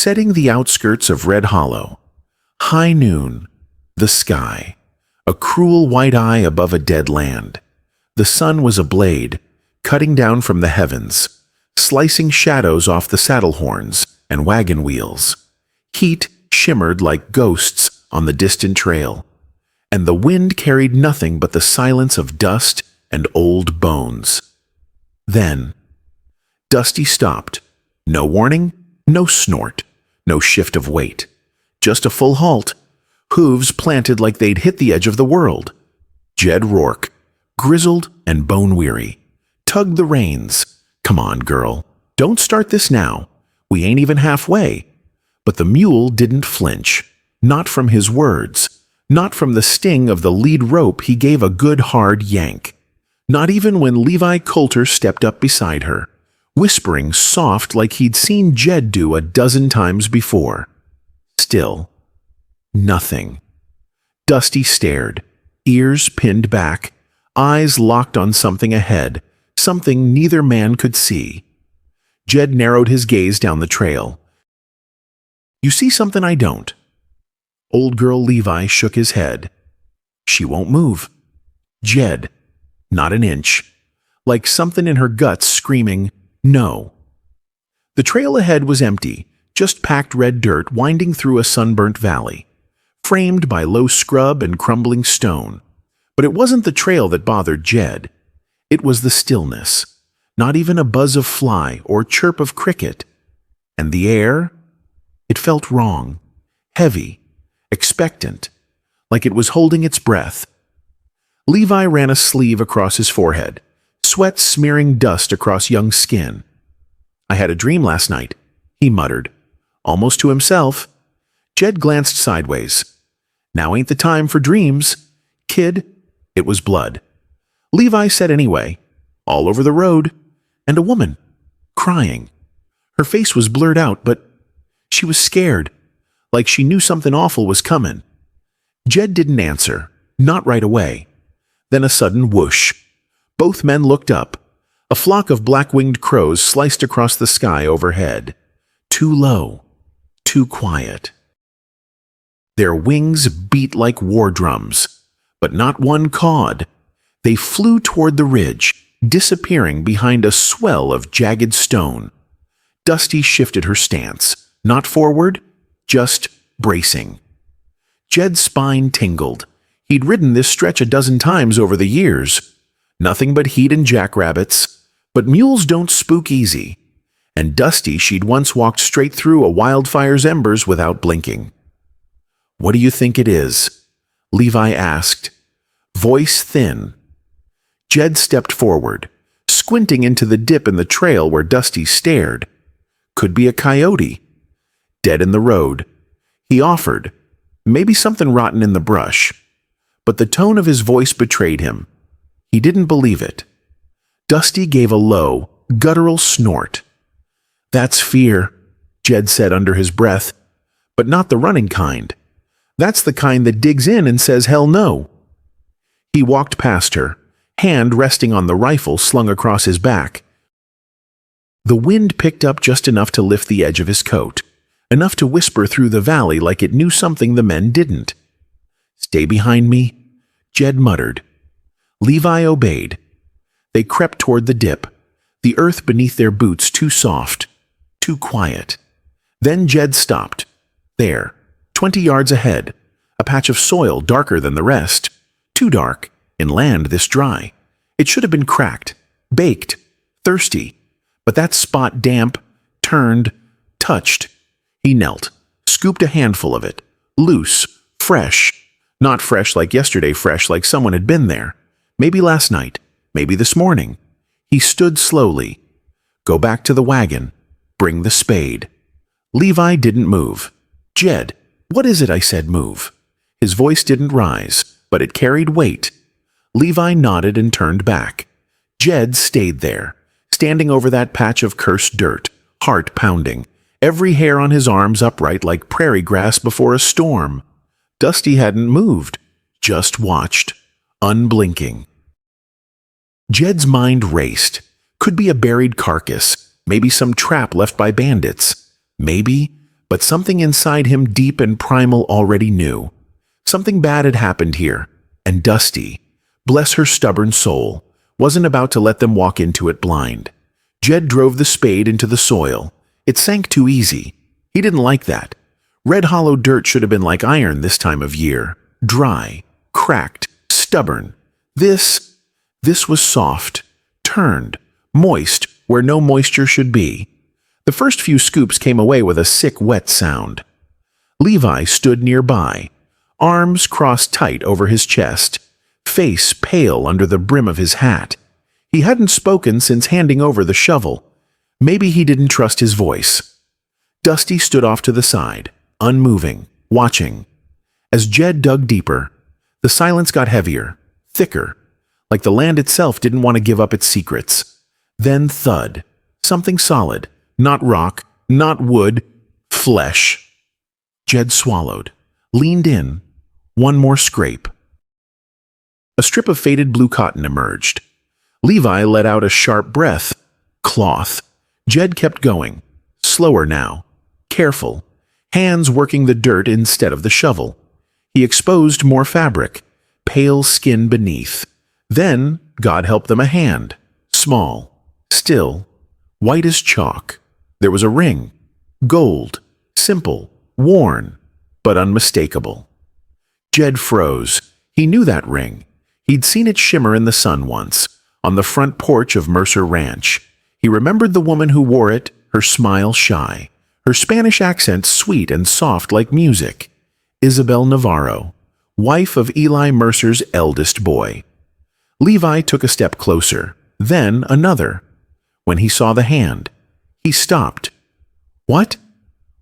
setting the outskirts of Red Hollow. High noon, the sky, a cruel white eye above a dead land. The sun was a blade, cutting down from the heavens, slicing shadows off the saddle horns and wagon wheels. Heat shimmered like ghosts on the distant trail, and the wind carried nothing but the silence of dust and old bones. Then, Dusty stopped. No warning, no snort, no shift of weight. Just a full halt, hooves planted like they'd hit the edge of the world. Jed Rourke, grizzled and bone-weary, tugged the reins. "Come on, girl, don't start this now. We ain't even halfway." But the mule didn't flinch, not from his words, not from the sting of the lead rope. He gave a good hard yank. Not even when Levi Coulter stepped up beside her, whispering soft like he'd seen Jed do a dozen times before. Still, nothing. Dusty stared, ears pinned back, eyes locked on something ahead, something neither man could see. Jed narrowed his gaze down the trail. "You see something I don't?" Old girl Levi shook his head. "She won't move." Jed, not an inch, like something in her guts screaming, "No." The trail ahead was empty, just packed red dirt winding through a sunburnt valley, framed by low scrub and crumbling stone. But it wasn't the trail that bothered Jed. It was the stillness, not even a buzz of fly or chirp of cricket. And the air? It felt wrong, heavy, expectant, like it was holding its breath. Levi ran a sleeve across his forehead, sweat smearing dust across young skin. "I had a dream last night," he muttered, almost to himself. Jed glanced sideways. "Now ain't the time for dreams, kid." It was blood. Levi said anyway, all over the road, and a woman, crying. Her face was blurred out, but she was scared, like she knew something awful was coming. Jed didn't answer, not right away. Then a sudden whoosh. Both men looked up. A flock of black-winged crows sliced across the sky overhead. Too low, too quiet. Their wings beat like war drums, but not one cawed. They flew toward the ridge, disappearing behind a swell of jagged stone. Dusty shifted her stance, not forward, just bracing. Jed's spine tingled. He'd ridden this stretch a dozen times over the years. Nothing but heat and jackrabbits. But mules don't spook easy. And Dusty she'd once walked straight through a wildfire's embers without blinking. "What do you think it is?" Levi asked, voice thin. Jed stepped forward, squinting into the dip in the trail where Dusty stared. Could be a coyote. Dead in the road. He offered, maybe something rotten in the brush. But the tone of his voice betrayed him. He didn't believe it. Dusty gave a low, guttural snort. "That's fear," Jed said under his breath, "but not the running kind. That's the kind that digs in and says hell no." He walked past her, hand resting on the rifle slung across his back. The wind picked up just enough to lift the edge of his coat, enough to whisper through the valley like it knew something the men didn't. "Stay behind me," Jed muttered. Levi obeyed. They crept toward the dip, the earth beneath their boots too soft, too quiet. Then Jed stopped. There, 20 yards ahead, a patch of soil darker than the rest. Too dark, in land this dry. It should have been cracked, baked, thirsty. But that spot damp, turned, touched. He knelt, scooped a handful of it, loose, fresh. Not fresh like yesterday, fresh like someone had been there. Maybe last night, maybe this morning. He stood slowly. "Go back to the wagon. Bring the spade." Levi didn't move. "Jed, what is it I said move?" His voice didn't rise, but it carried weight. Levi nodded and turned back. Jed stayed there, standing over that patch of cursed dirt, heart pounding, every hair on his arms upright like prairie grass before a storm. Dusty hadn't moved, just watched, unblinking. Jed's mind raced. Could be a buried carcass, maybe some trap left by bandits. Maybe, But something inside him, deep and primal, already knew. Something bad had happened here, and Dusty, bless her stubborn soul, wasn't about to let them walk into it blind. Jed drove the spade into the soil. It sank too easy. He didn't like that. Red hollow dirt should have been like iron this time of year. Dry, cracked, stubborn. This was soft, turned, moist where no moisture should be. The first few scoops came away with a sick, wet sound. Levi stood nearby, arms crossed tight over his chest, face pale under the brim of his hat. He hadn't spoken since handing over the shovel. Maybe he didn't trust his voice. Dusty stood off to the side, unmoving, watching. As Jed dug deeper, the silence got heavier, thicker, like the land itself didn't want to give up its secrets. Then thud, something solid, not rock, not wood, flesh. Jed swallowed, leaned in, one more scrape. A strip of faded blue cotton emerged. Levi let out a sharp breath. Cloth. Jed kept going, slower now, careful, hands working the dirt instead of the shovel. He exposed more fabric, pale skin beneath. Then, God help them, a hand, small, still, white as chalk. There was a ring, gold, simple, worn, but unmistakable. Jed froze. He knew that ring. He'd seen it shimmer in the sun once, on the front porch of Mercer Ranch. He remembered the woman who wore it, her smile shy, her Spanish accent sweet and soft like music. Isabel Navarro, wife of Eli Mercer's eldest boy. Levi took a step closer, then another. When he saw the hand, he stopped. What?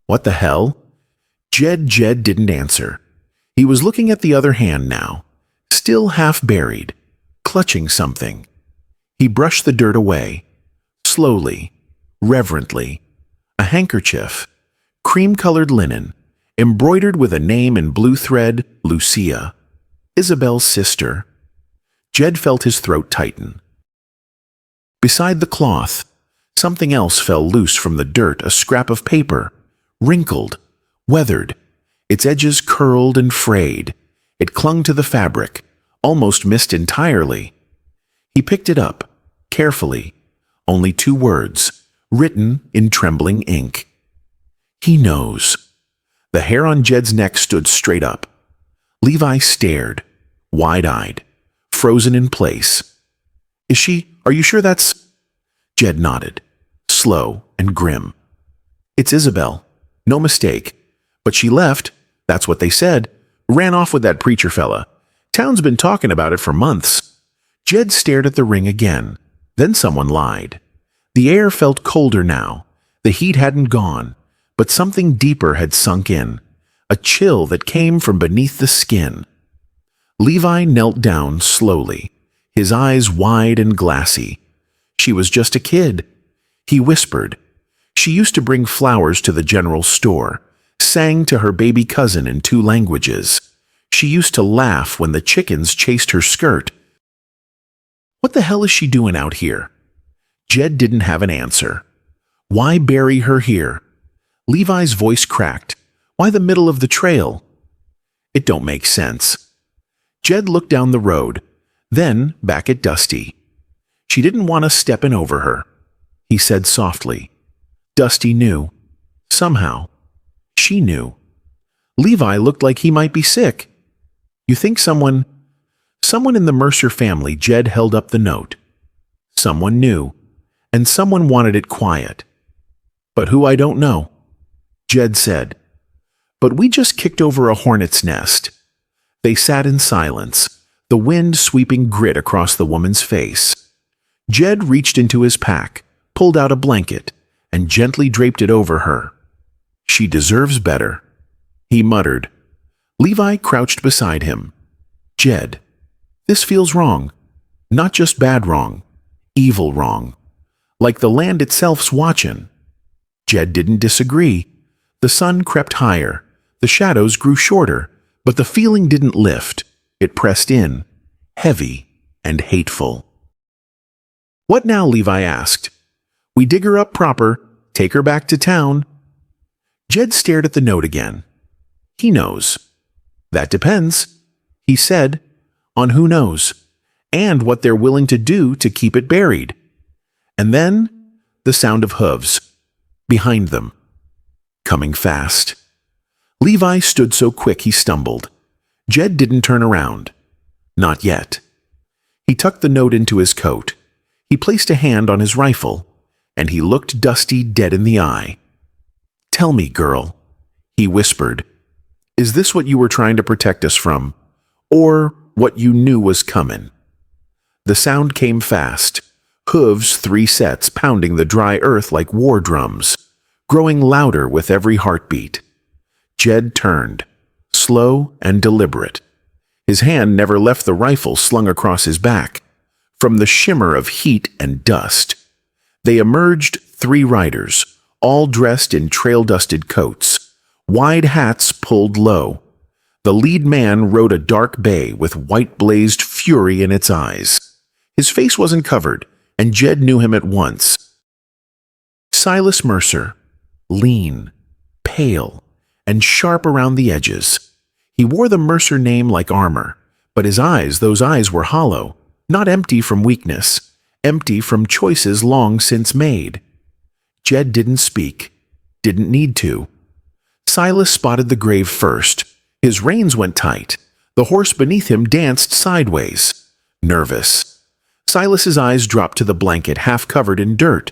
What the hell? Jed didn't answer. He was looking at the other hand now, still half buried, clutching something. He brushed the dirt away, slowly, reverently. A handkerchief, cream-colored linen, embroidered with a name in blue thread, Lucia, Isabel's sister. Jed felt his throat tighten. Beside the cloth, something else fell loose from the dirt, a scrap of paper, wrinkled, weathered, its edges curled and frayed. It clung to the fabric, almost missed entirely. He picked it up, carefully, only 2 words, written in trembling ink. He knows. The hair on Jed's neck stood straight up. Levi stared, wide-eyed, frozen in place. Are you sure that's... Jed nodded, slow and grim. It's Isabel, no mistake. But she left, that's what they said, ran off with that preacher fella. Town's been talking about it for months. Jed stared at the ring again. Then someone lied. The air felt colder now. The heat hadn't gone, but something deeper had sunk in, a chill that came from beneath the skin. Levi knelt down slowly, his eyes wide and glassy. She was just a kid. He whispered. She used to bring flowers to the general store, sang to her baby cousin in 2 languages. She used to laugh when the chickens chased her skirt. What the hell is she doing out here? Jed didn't have an answer. Why bury her here? Levi's voice cracked. Why the middle of the trail? It don't make sense. Jed looked down the road, then back at Dusty. She didn't want us stepping over her. He said softly. Dusty knew. Somehow. She knew. Levi looked like he might be sick. You think someone in the Mercer family? Jed held up the note. Someone knew, and someone wanted it quiet. But who, I don't know. Jed said. But we just kicked over a hornet's nest. They sat in silence, the wind sweeping grit across the woman's face. Jed reached into his pack, pulled out a blanket, and gently draped it over her. She deserves better, he muttered. Levi crouched beside him. Jed, this feels wrong. Not just bad wrong, evil wrong. Like the land itself's watchin'. Jed didn't disagree. The sun crept higher, the shadows grew shorter, but the feeling didn't lift. It pressed in, heavy and hateful. What now? Levi asked. We dig her up proper, take her back to town. Jed stared at the note again. He knows. That depends, he said, on who knows, and what they're willing to do to keep it buried. And then the sound of hooves. Behind them. Coming fast. Levi stood so quick he stumbled. Jed didn't turn around. Not yet. He tucked the note into his coat. He placed a hand on his rifle, and he looked Dusty dead in the eye. "Tell me, girl," he whispered. "Is this what you were trying to protect us from, or what you knew was coming?" The sound came fast. Hooves 3 sets pounding the dry earth like war drums, growing louder with every heartbeat. Jed turned, slow and deliberate. His hand never left the rifle slung across his back. From the shimmer of heat and dust, they emerged 3 riders, all dressed in trail-dusted coats, wide hats pulled low. The lead man rode a dark bay with white-blazed fury in its eyes. His face wasn't covered, and Jed knew him at once. Silas Mercer, lean, pale, and sharp around the edges. He wore the Mercer name like armor, but his eyes, those eyes were hollow, not empty from weakness, empty from choices long since made. Jed didn't speak, didn't need to. Silas spotted the grave first. His reins went tight. The horse beneath him danced sideways, nervous. Silas's eyes dropped to the blanket half covered in dirt,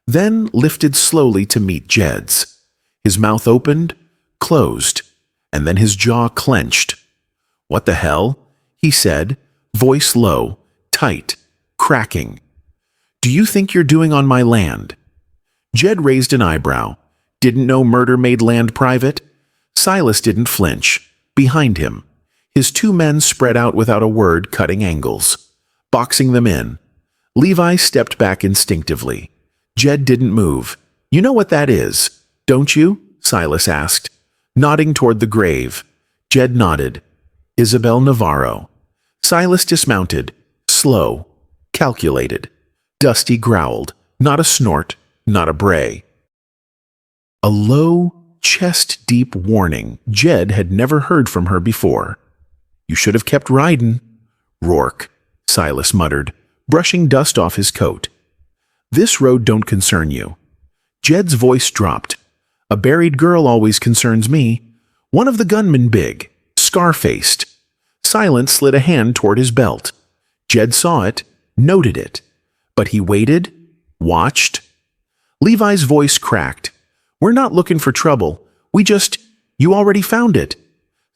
then lifted slowly to meet Jed's. His mouth opened, closed, and then his jaw clenched. "What the hell?" he said, voice low, tight, cracking. "Do you think you're doing on my land?" Jed raised an eyebrow. Didn't know murder made land private? Silas didn't flinch. Behind him, his 2 men spread out without a word, cutting angles, boxing them in. Levi stepped back instinctively. Jed didn't move. "You know what that is, don't you?" Silas asked, nodding toward the grave. Jed nodded. "Isabel Navarro." Silas dismounted, slow, calculated. Dusty growled, not a snort, not a bray. A low, chest-deep warning Jed had never heard from her before. "You should have kept riding." "Rourke," Silas muttered, brushing dust off his coat. "This road don't concern you." Jed's voice dropped. "A buried girl always concerns me. One of the gunmen big, scar-faced." Silence slid a hand toward his belt. Jed saw it, noted it. But he waited, watched. Levi's voice cracked. "We're not looking for trouble. You already found it."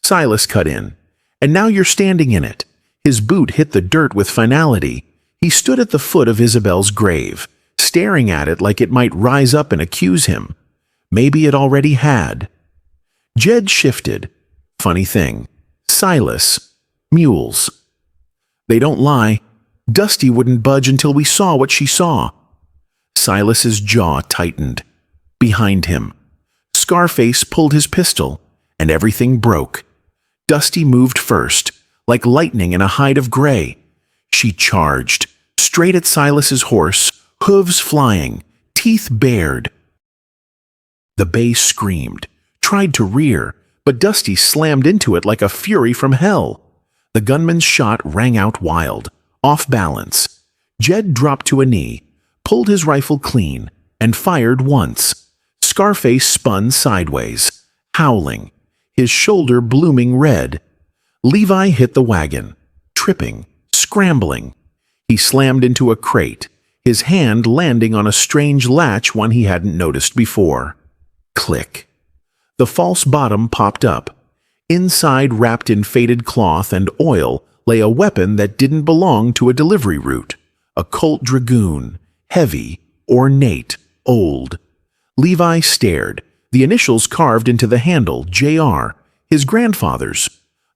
Silas cut in. "And now you're standing in it." His boot hit the dirt with finality. He stood at the foot of Isabel's grave, staring at it like it might rise up and accuse him. Maybe it already had. Jed shifted. Funny thing. Silas. Mules. "They don't lie. Dusty wouldn't budge until we saw what she saw." Silas's jaw tightened. Behind him, Scarface pulled his pistol, and everything broke. Dusty moved first, like lightning in a hide of gray. She charged, straight at Silas's horse, hooves flying, teeth bared. The bay screamed, tried to rear, but Dusty slammed into it like a fury from hell. The gunman's shot rang out wild, off balance. Jed dropped to a knee, pulled his rifle clean, and fired once. Scarface spun sideways, howling, his shoulder blooming red. Levi hit the wagon, tripping, scrambling. He slammed into a crate, his hand landing on a strange latch one he hadn't noticed before. Click. The false bottom popped up. Inside, wrapped in faded cloth and oil, lay a weapon that didn't belong to a delivery route. A Colt Dragoon, heavy, ornate, old. Levi stared, the initials carved into the handle, J.R., his grandfather's.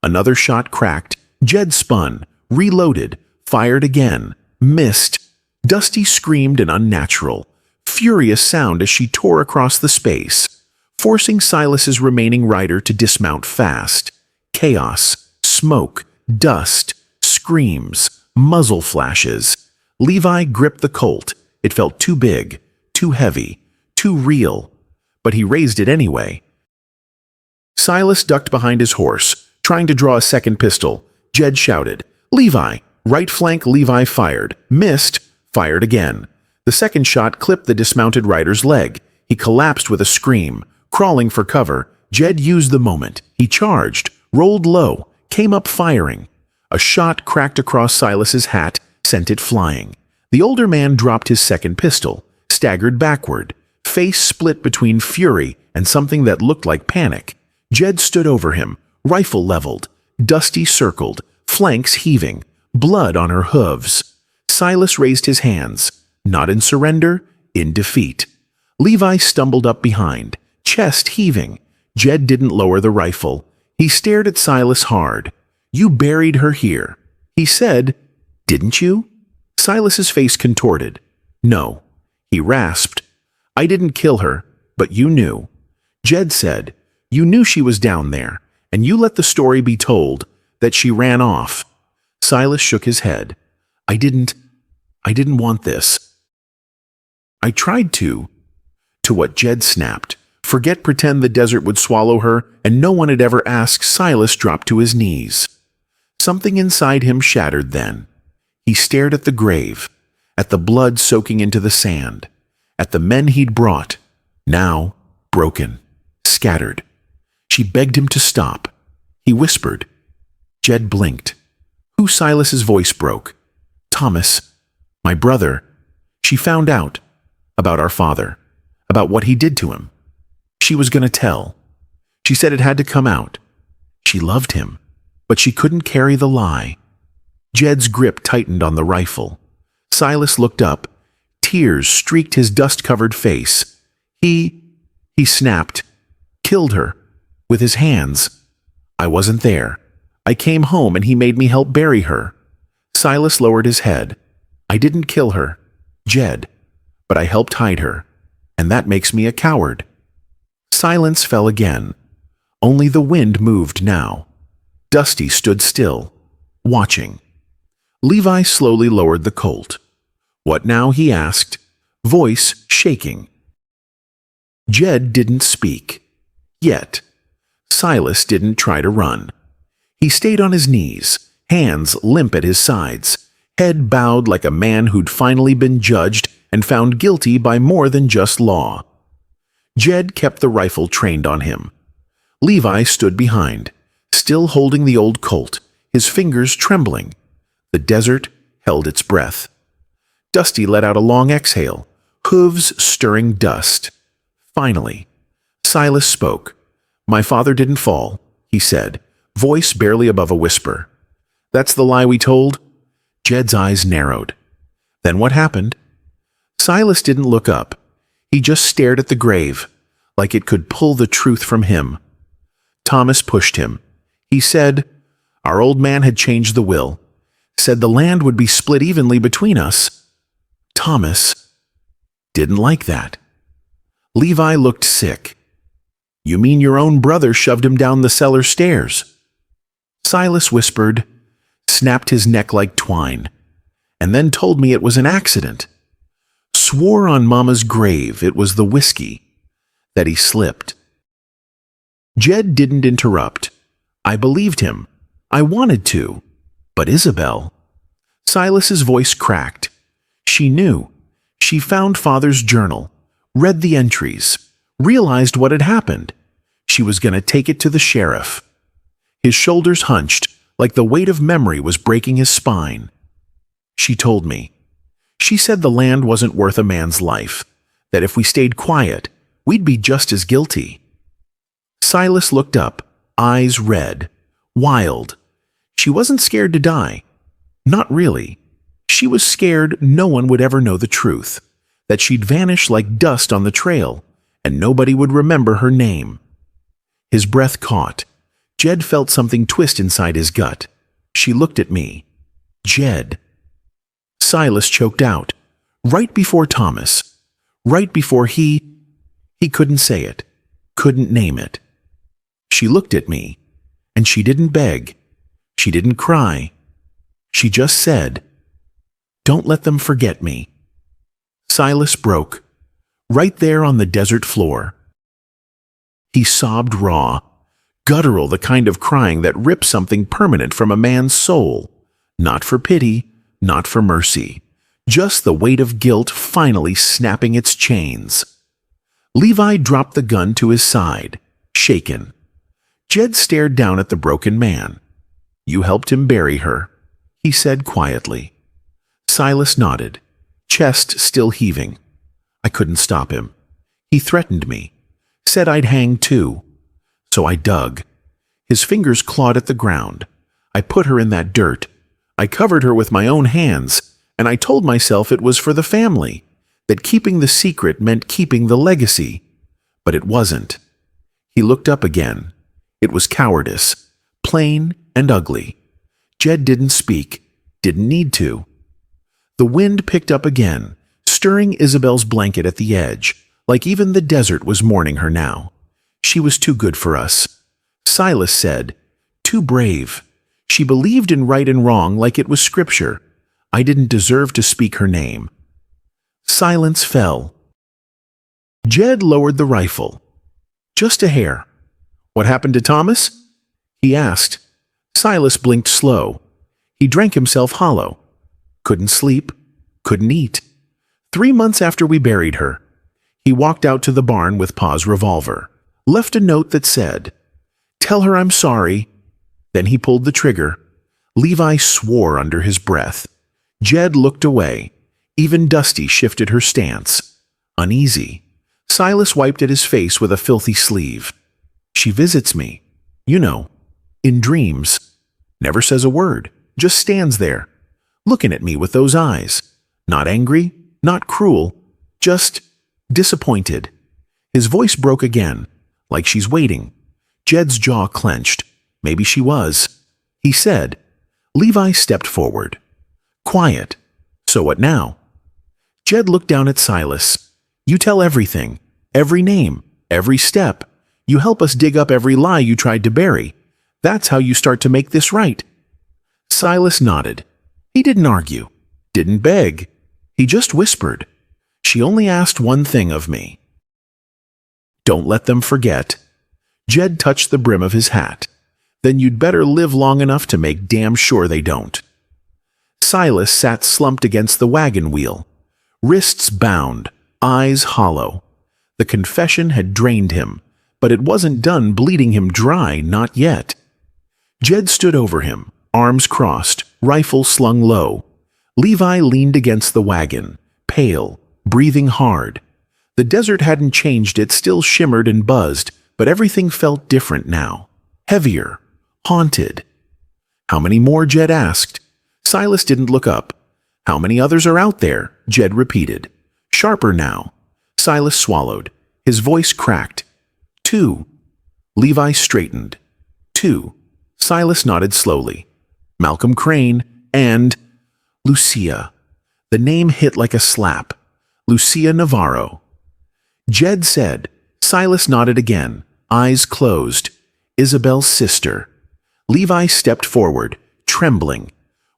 Another shot cracked. Jed spun, reloaded, fired again, missed. Dusty screamed an unnatural, furious sound as she tore across the space, forcing Silas's remaining rider to dismount fast. Chaos, smoke, dust, screams, muzzle flashes. Levi gripped the Colt. It felt too big, too heavy, too real. But he raised it anyway, Silas ducked behind his horse, trying to draw a second pistol. Jed shouted, "Levi!" Right flank Levi fired, missed, fired again. The second shot clipped the dismounted rider's leg. He collapsed with a scream. Crawling for cover, Jed used the moment. He charged, rolled low, came up firing. A shot cracked across Silas's hat, sent it flying. The older man dropped his second pistol, staggered backward, face split between fury and something that looked like panic. Jed stood over him, rifle leveled, Dusty circled, flanks heaving, blood on her hooves. Silas raised his hands, not in surrender, in defeat. Levi stumbled up behind, chest heaving. Jed didn't lower the rifle. He stared at Silas hard. "You buried her here." He said, "Didn't you?" Silas's face contorted. "No." He rasped. "I didn't kill her, but you knew." Jed said, "You knew she was down there, and you let the story be told that she ran off." Silas shook his head. I didn't want this." "I tried to." To what Jed snapped. Pretend the desert would swallow her, and no one had ever asked. Silas dropped to his knees. Something inside him shattered then. He stared at the grave, at the blood soaking into the sand, at the men he'd brought, now broken, scattered. She begged him to stop. He whispered. Jed blinked. Who? Silas's voice broke. "Thomas, my brother." She found out about our father, about what he did to him. She was going to tell. She said it had to come out. She loved him, but she couldn't carry the lie. Jed's grip tightened on the rifle. Silas looked up. Tears streaked his dust-covered face. He snapped. Killed her. With his hands. I wasn't there. I came home and he made me help bury her. Silas lowered his head. I didn't kill her, Jed, but I helped hide her, and that makes me a coward. Silence fell again. Only the wind moved now. Dusty stood still, watching. Levi slowly lowered the Colt. What now? He asked, voice shaking. Jed didn't speak. Yet. Silas didn't try to run. He stayed on his knees, hands limp at his sides, head bowed like a man who'd finally been judged and found guilty by more than just law. Jed kept the rifle trained on him. Levi stood behind, still holding the old Colt, his fingers trembling. The desert held its breath. Dusty let out a long exhale, hooves stirring dust. Finally, Silas spoke. My father didn't fall, he said, voice barely above a whisper. That's the lie we told? Jed's eyes narrowed. Then what happened? Silas didn't look up. He just stared at the grave, like it could pull the truth from him. Thomas pushed him. He said, our old man had changed the will, said the land would be split evenly between us. Thomas didn't like that. Levi looked sick. You mean your own brother shoved him down the cellar stairs? Silas whispered, snapped his neck like twine, and then told me it was an accident. Swore on Mama's grave it was the whiskey, that he slipped. Jed didn't interrupt. I believed him. I wanted to. But Isabel... Silas's voice cracked. She knew. She found Father's journal, read the entries, realized what had happened. She was going to take it to the sheriff. His shoulders hunched, like the weight of memory was breaking his spine. She told me. She said the land wasn't worth a man's life, that if we stayed quiet, we'd be just as guilty. Silas looked up, eyes red, wild. She wasn't scared to die. Not really. She was scared no one would ever know the truth, that she'd vanish like dust on the trail, and nobody would remember her name. His breath caught. Jed felt something twist inside his gut. She looked at me. Jed. Silas choked out. Right before Thomas. Right before he couldn't say it. Couldn't name it. She looked at me. And she didn't beg. She didn't cry. She just said, don't let them forget me. Silas broke. Right there on the desert floor. He sobbed raw, Guttural, the kind of crying that rips something permanent from a man's soul. Not for pity, not for mercy. Just the weight of guilt finally snapping its chains. Levi dropped the gun to his side, shaken. Jed stared down at the broken man. "You helped him bury her," he said quietly. Silas nodded, chest still heaving. "I couldn't stop him. He threatened me. Said I'd hang too. So I dug." His fingers clawed at the ground. "I put her in that dirt. I covered her with my own hands, and I told myself it was for the family, that keeping the secret meant keeping the legacy. But it wasn't." He looked up again. It was cowardice, plain and ugly. Jed didn't speak, didn't need to. The wind picked up again, stirring Isabel's blanket at the edge, like even the desert was mourning her now. "She was too good for us," Silas said. "Too brave. She believed in right and wrong like it was scripture. I didn't deserve to speak her name." Silence fell. Jed lowered the rifle. "Just a hair." "What happened to Thomas?" he asked. Silas blinked slow. He drank himself hollow. "Couldn't sleep, couldn't eat. 3 months after we buried her." He walked out to the barn with Pa's revolver, left a note that said, "Tell her I'm sorry." Then he pulled the trigger. Levi swore under his breath. Jed looked away. Even Dusty shifted her stance. Uneasy. Silas wiped at his face with a filthy sleeve. "She visits me. You know. In dreams. Never says a word. Just stands there. Looking at me with those eyes. Not angry, not cruel. Just disappointed." His voice broke again, like she's waiting. Jed's jaw clenched. Maybe she was. He said. Levi stepped forward. "Quiet. So what now?" Jed looked down at Silas. "You tell everything. Every name. Every step. You help us dig up every lie you tried to bury. That's how you start to make this right." Silas nodded. He didn't argue. Didn't beg. He just whispered. "She only asked one thing of me. Don't let them forget." Jed touched the brim of his hat. "Then you'd better live long enough to make damn sure they don't." Silas sat slumped against the wagon wheel, wrists bound, eyes hollow. The confession had drained him, but it wasn't done bleeding him dry, not yet. Jed stood over him, arms crossed, rifle slung low. Levi leaned against the wagon, pale, breathing hard. The desert hadn't changed, it still shimmered and buzzed, but everything felt different now. Heavier, haunted. "How many more?" Jed asked. Silas didn't look up. "How many others are out there?" Jed repeated. Sharper now. Silas swallowed. His voice cracked. "2." Levi straightened. "2." Silas nodded slowly. "Malcolm Crane and Lucia." The name hit like a slap. Lucia Navarro. Jed said. Silas nodded again, eyes closed. "Isabel's sister." Levi stepped forward, trembling.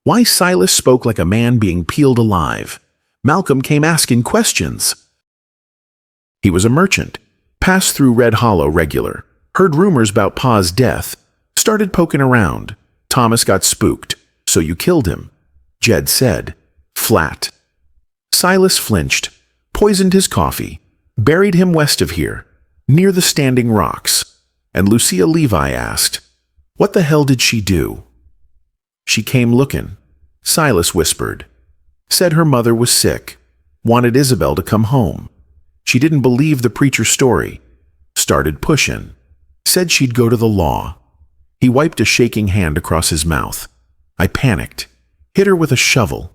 Why Silas spoke like a man being peeled alive. Malcolm came asking questions. He was a merchant, passed through Red Hollow regular, heard rumors about Pa's death, started poking around. "Thomas got spooked, so you killed him," Jed said, flat. Silas flinched, poisoned his coffee, buried him west of here, near the standing rocks. And Lucia, Levi asked, "What the hell did she do?" "She came looking," Silas whispered. "Said her mother was sick, wanted Isabel to come home. She didn't believe the preacher's story. Started pushing. Said she'd go to the law." He wiped a shaking hand across his mouth. "I panicked. Hit her with a shovel.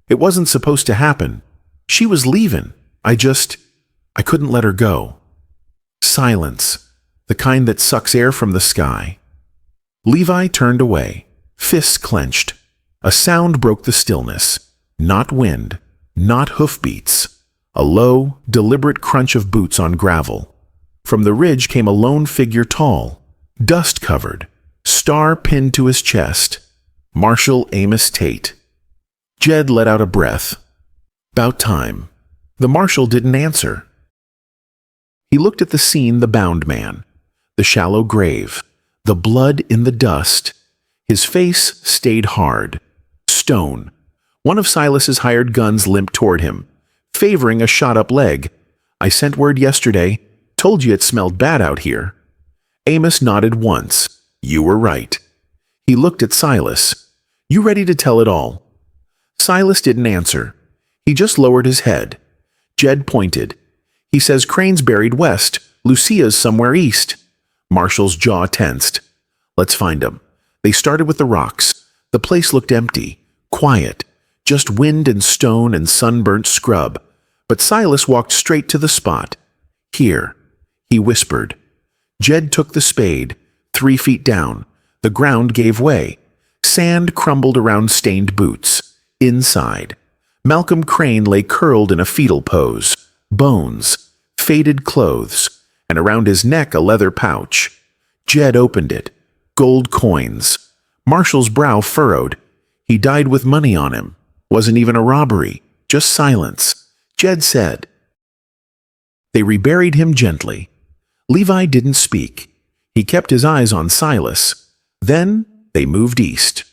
It wasn't supposed to happen. She was leaving. I couldn't let her go." Silence, the kind that sucks air from the sky. Levi turned away, fists clenched. A sound broke the stillness. Not wind, not hoofbeats. A low, deliberate crunch of boots on gravel. From the ridge came a lone figure tall, dust-covered, star pinned to his chest. Marshal Amos Tate. Jed let out a breath. "'Bout time." The marshal didn't answer. He looked at the scene, the bound man, the shallow grave, the blood in the dust. His face stayed hard. Stone. One of Silas's hired guns limped toward him, favoring a shot-up leg. "I sent word yesterday. Told you it smelled bad out here." Amos nodded once. "You were right." He looked at Silas. "You ready to tell it all?" Silas didn't answer. He just lowered his head. Jed pointed. "He says Crane's buried west. Lucia's somewhere east." Marshall's jaw tensed. "Let's find him." They started with the rocks. The place looked empty, quiet, just wind and stone and sunburnt scrub. But Silas walked straight to the spot. "Here," he whispered. Jed took the spade. 3 feet down, the ground gave way. Sand crumbled around stained boots. Inside, Malcolm Crane lay curled in a fetal pose. Bones, faded clothes, and around his neck a leather pouch. Jed opened it. Gold coins. Marshall's brow furrowed. He died with money on him. Wasn't even a robbery, just silence. Jed said. They reburied him gently. Levi didn't speak. He kept his eyes on Silas. Then they moved east.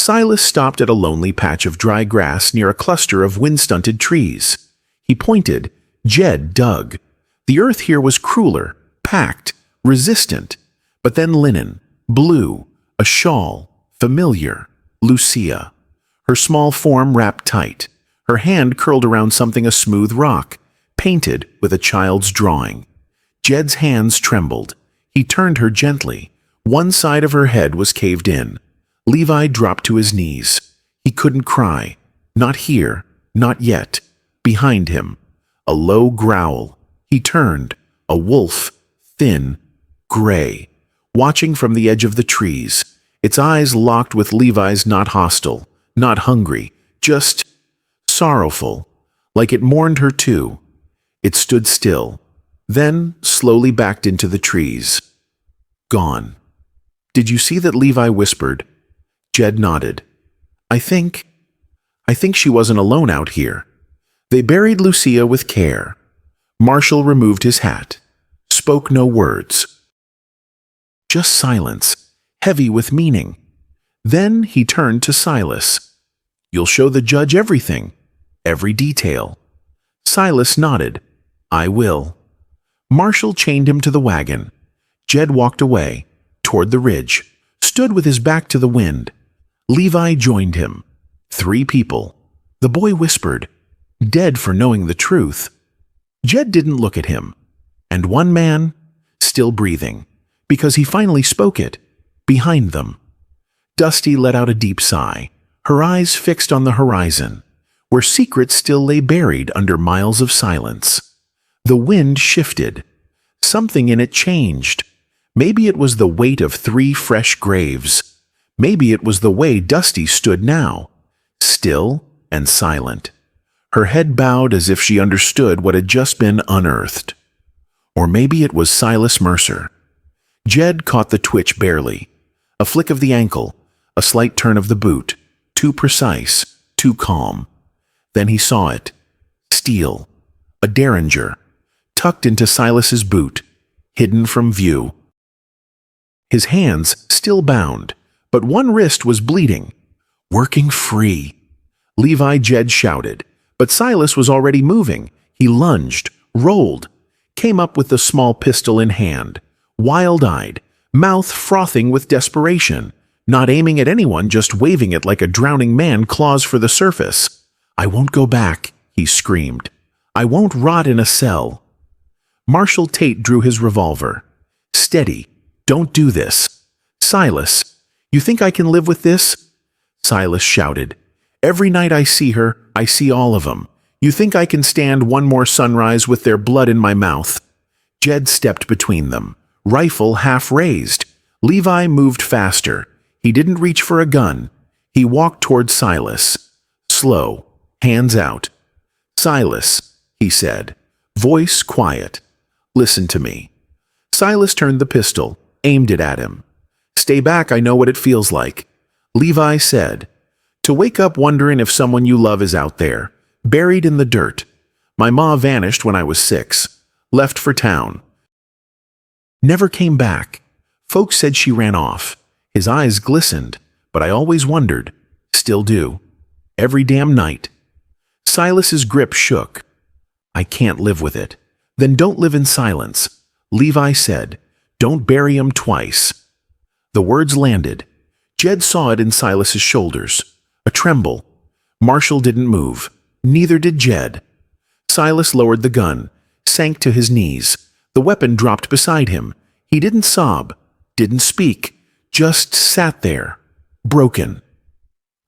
Silas stopped at a lonely patch of dry grass near a cluster of wind-stunted trees. He pointed. Jed dug. The earth here was crueler, packed, resistant. But then linen, blue, a shawl, familiar, Lucia. Her small form wrapped tight. Her hand curled around something a smooth rock, painted with a child's drawing. Jed's hands trembled. He turned her gently. One side of her head was caved in. Levi dropped to his knees. He couldn't cry. Not here, not yet. Behind him, a low growl. He turned, a wolf, thin, gray, watching from the edge of the trees. Its eyes locked with Levi's, not hostile, not hungry, just sorrowful, like it mourned her too. It stood still, then slowly backed into the trees. Gone. "Did you see that?" Levi whispered. Jed nodded. I think she wasn't alone out here. They buried Lucia with care. Marshall removed his hat, spoke no words. Just silence, heavy with meaning. Then he turned to Silas. "You'll show the judge everything, every detail." Silas nodded. "I will." Marshall chained him to the wagon. Jed walked away, toward the ridge, stood with his back to the wind. Levi joined him. 3 people. The boy whispered, dead for knowing the truth. Jed didn't look at him. And one man, still breathing, because he finally spoke it, behind them. Dusty let out a deep sigh, her eyes fixed on the horizon, where secrets still lay buried under miles of silence. The wind shifted. Something in it changed. Maybe it was the weight of 3 fresh graves. Maybe it was the way Dusty stood now, still and silent, her head bowed as if she understood what had just been unearthed. Or maybe it was Silas Mercer. Jed caught the twitch barely. A flick of the ankle, a slight turn of the boot, too precise, too calm. Then he saw it. Steel, a derringer, tucked into Silas's boot, hidden from view. His hands still bound, but one wrist was bleeding. Working free. Levi, Jed shouted, but Silas was already moving. He lunged, rolled, came up with the small pistol in hand, wild-eyed, mouth frothing with desperation, not aiming at anyone, just waving it like a drowning man claws for the surface. "I won't go back," he screamed. "I won't rot in a cell." Marshall Tate drew his revolver. "Steady. Don't do this." "Silas, you think I can live with this?" Silas shouted. "Every night I see her, I see all of them. You think I can stand one more sunrise with their blood in my mouth?" Jed stepped between them, rifle half raised. Levi moved faster. He didn't reach for a gun. He walked toward Silas. Slow, hands out. "Silas," he said, voice quiet. "Listen to me." Silas turned the pistol, aimed it at him. "Stay back, I know what it feels like." Levi said, "To wake up wondering if someone you love is out there, buried in the dirt. My ma vanished when I was 6, left for town. Never came back. Folks said she ran off. His eyes glistened, but I always wondered. Still do. Every damn night. Silas's grip shook. I can't live with it. Then don't live in silence. Levi said, don't bury him twice. The words landed. Jed saw it in Silas's shoulders. A tremble. Marshall didn't move. Neither did Jed. Silas lowered the gun, sank to his knees. The weapon dropped beside him. He didn't sob, didn't speak, just sat there, broken.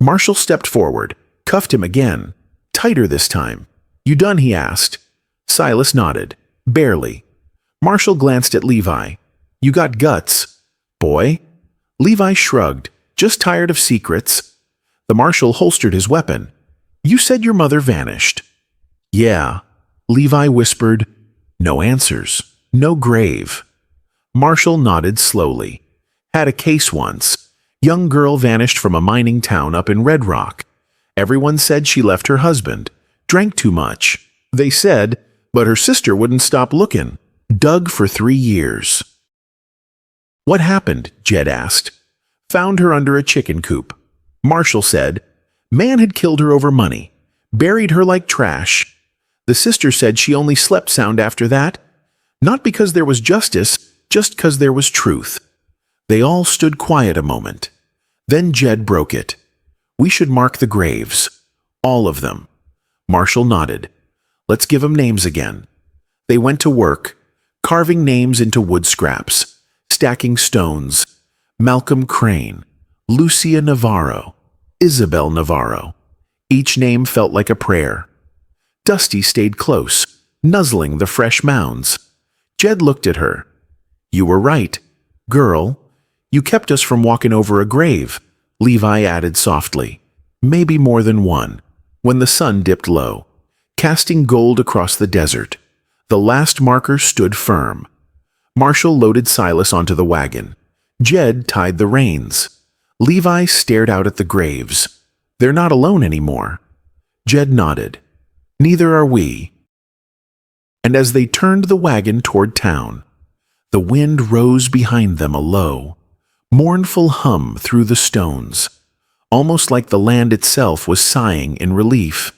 Marshall stepped forward, cuffed him again, tighter this time. You done? He asked. Silas nodded, barely. Marshall glanced at Levi. You got guts, boy? Levi shrugged, just tired of secrets. The marshal holstered his weapon. You said your mother vanished. Yeah, Levi whispered. No answers, no grave. Marshall nodded slowly. Had a case once. Young girl vanished from a mining town up in Red Rock. Everyone said she left her husband. Drank too much. They said, but her sister wouldn't stop looking. Dug for 3 years. What happened? Jed asked. Found her under a chicken coop. Marshall said, man had killed her over money. Buried her like trash. The sister said she only slept sound after that. Not because there was justice, just because there was truth. They all stood quiet a moment. Then Jed broke it. We should mark the graves. All of them. Marshall nodded. Let's give them names again. They went to work, carving names into wood scraps, stacking stones. Malcolm Crane, Lucia Navarro, Isabel Navarro. Each name felt like a prayer. Dusty stayed close, nuzzling the fresh mounds. Jed looked at her. You were right, girl. You kept us from walking over a grave, Levi added softly. Maybe more than one. When the sun dipped low, casting gold across the desert, the last marker stood firm. Marshall loaded Silas onto the wagon. Jed tied the reins. Levi stared out at the graves. They're not alone anymore. Jed nodded. Neither are we. And as they turned the wagon toward town, the wind rose behind them a low, mournful hum through the stones, almost like the land itself was sighing in relief.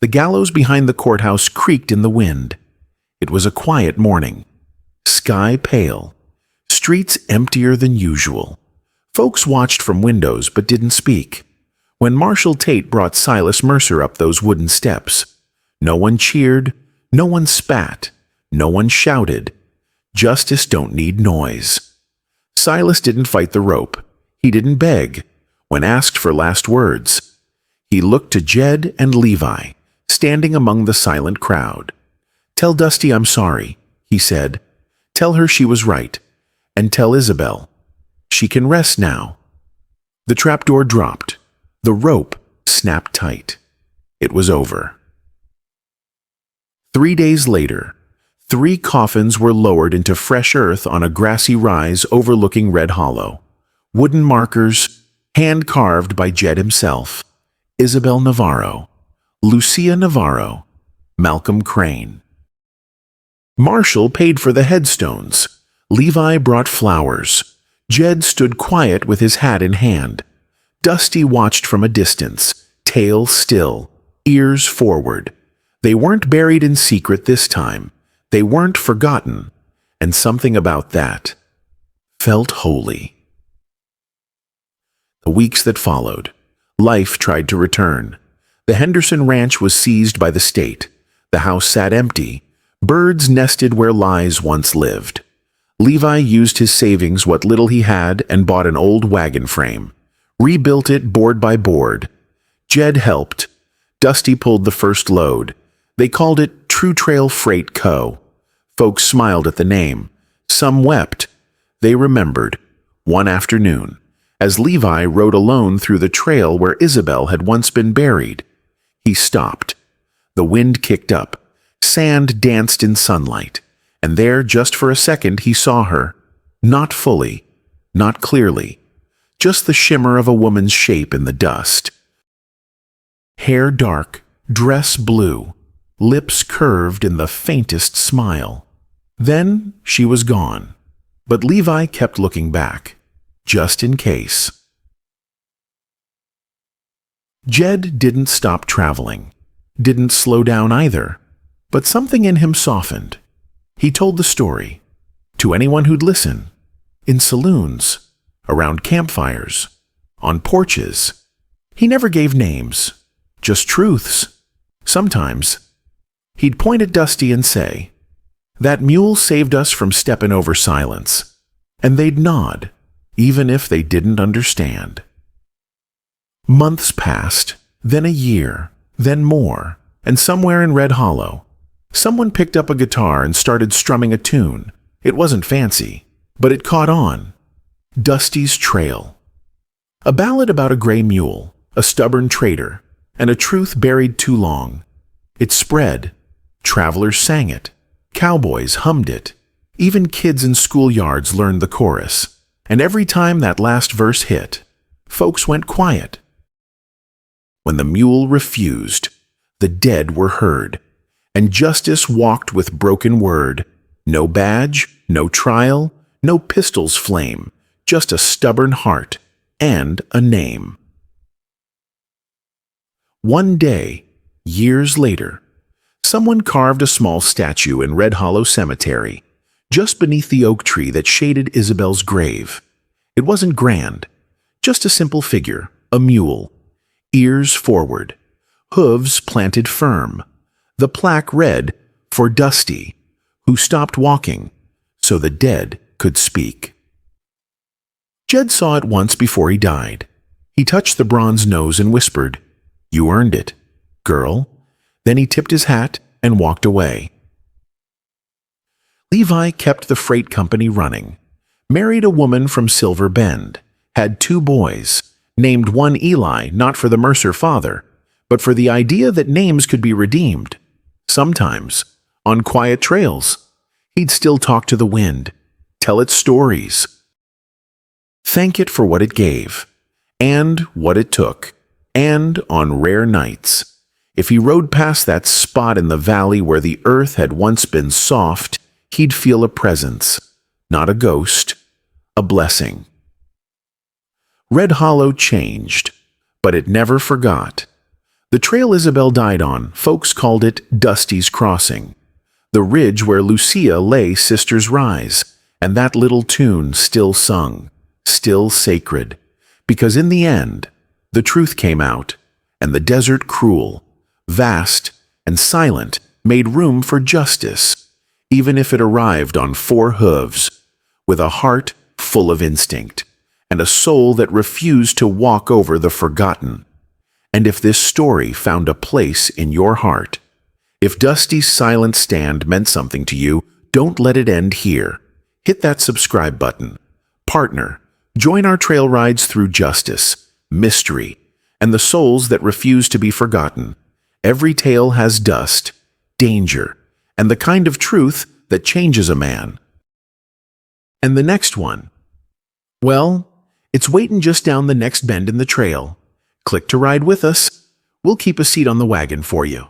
The gallows behind the courthouse creaked in the wind. It was a quiet morning. Sky pale. Streets emptier than usual. Folks watched from windows but didn't speak. When Marshal Tate brought Silas Mercer up those wooden steps, no one cheered, no one spat, no one shouted. Justice don't need noise. Silas didn't fight the rope. He didn't beg. When asked for last words, he looked to Jed and Levi, standing among the silent crowd. Tell Dusty I'm sorry, he said. Tell her she was right. And tell Isabel. She can rest now. The trapdoor dropped. The rope snapped tight. It was over. 3 days later, 3 coffins were lowered into fresh earth on a grassy rise overlooking Red Hollow. Wooden markers, hand-carved by Jed himself. Isabel Navarro, Lucia Navarro, Malcolm Crane. Marshall paid for the headstones. Levi brought flowers. Jed stood quiet with his hat in hand. Dusty watched from a distance, tail still, ears forward. They weren't buried in secret this time. They weren't forgotten. And something about that felt holy. The weeks that followed, life tried to return. The Henderson Ranch was seized by the state. The house sat empty. Birds nested where lies once lived. Levi used his savings, what little he had, and bought an old wagon frame. Rebuilt it board by board. Jed helped. Dusty pulled the first load. They called it True Trail Freight Co. Folks smiled at the name. Some wept. They remembered. One afternoon, as Levi rode alone through the trail where Isabel had once been buried, he stopped. The wind kicked up. Sand danced in sunlight. And there, just for a second, he saw her. Not fully, not clearly. Just the shimmer of a woman's shape in the dust. Hair dark, dress blue, lips curved in the faintest smile. Then she was gone. But Levi kept looking back, just in case. Jed didn't stop traveling, didn't slow down either, but something in him softened. He told the story to anyone who'd listen, in saloons, around campfires, on porches. He never gave names, just truths. Sometimes he'd point at Dusty and say, "That mule saved us from stepping over silence," and they'd nod, even if they didn't understand. Months passed, then a year, then more, and somewhere in Red Hollow, someone picked up a guitar and started strumming a tune. It wasn't fancy, but it caught on. Dusty's Trail. A ballad about a gray mule, a stubborn trader, and a truth buried too long. It spread. Travelers sang it. Cowboys hummed it. Even kids in schoolyards learned the chorus. And every time that last verse hit, folks went quiet. When the mule refused, the dead were heard, and justice walked with broken word. No badge, no trial, no pistol's flame, just a stubborn heart and a name. One day, years later, someone carved a small statue in Red Hollow Cemetery, just beneath the oak tree that shaded Isabel's grave. It wasn't grand, just a simple figure, a mule, ears forward, hooves planted firm. The plaque read, "For Dusty, who stopped walking so the dead could speak." Jed saw it once before he died. He touched the bronze nose and whispered, "You earned it, girl." Then he tipped his hat and walked away. Levi kept the freight company running, married a woman from Silver Bend, had 2 boys, named one Eli not for the Mercer father, but for the idea that names could be redeemed. Sometimes, on quiet trails, he'd still talk to the wind, tell it stories, thank it for what it gave, and what it took, and on rare nights, if he rode past that spot in the valley where the earth had once been soft, he'd feel a presence, not a ghost, a blessing. Red Hollow changed, but it never forgot. The trail Isabel died on, folks called it Dusty's Crossing. The ridge where Lucia lay Sisters Rise, and that little tune still sung, still sacred. Because in the end, the truth came out, and the desert cruel, vast, and silent made room for justice, even if it arrived on 4 hooves, with a heart full of instinct, and a soul that refused to walk over the forgotten. And if this story found a place in your heart, if Dusty's silent stand meant something to you, don't let it end here. Hit that subscribe button. Partner, join our trail rides through justice, mystery, and the souls that refuse to be forgotten. Every tale has dust, danger, and the kind of truth that changes a man. And the next one? Well, it's waiting just down the next bend in the trail. Click to ride with us. We'll keep a seat on the wagon for you.